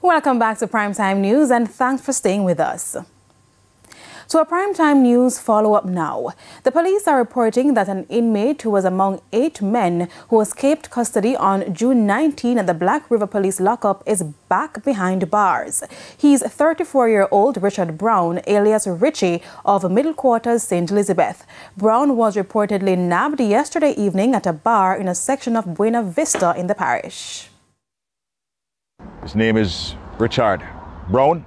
Welcome back to Primetime News and thanks for staying with us. To a Primetime News follow-up now. The police are reporting that an inmate who was among 8 men who escaped custody on June 19 at the Black River Police lockup is back behind bars. He's 34-year-old Richard Brown, alias Richie, of Middle Quarters, St. Elizabeth. Brown was reportedly nabbed yesterday evening at a bar in a section of Buena Vista in the parish. His name is Richard Brown.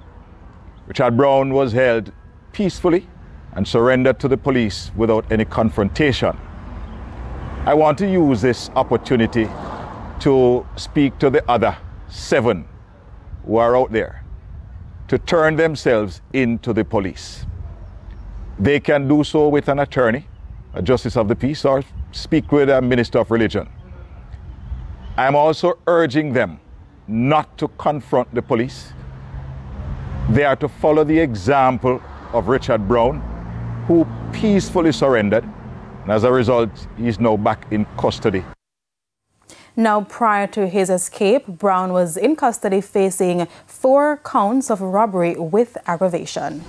Richard Brown was held peacefully and surrendered to the police without any confrontation. I want to use this opportunity to speak to the other 7 who are out there to turn themselves into the police. They can do so with an attorney, a justice of the peace, or speak with a minister of religion. I'm also urging them not to confront the police. They are to follow the example of Richard Brown, who peacefully surrendered, and as a result, he's now back in custody. Now, prior to his escape, Brown was in custody facing 4 counts of robbery with aggravation.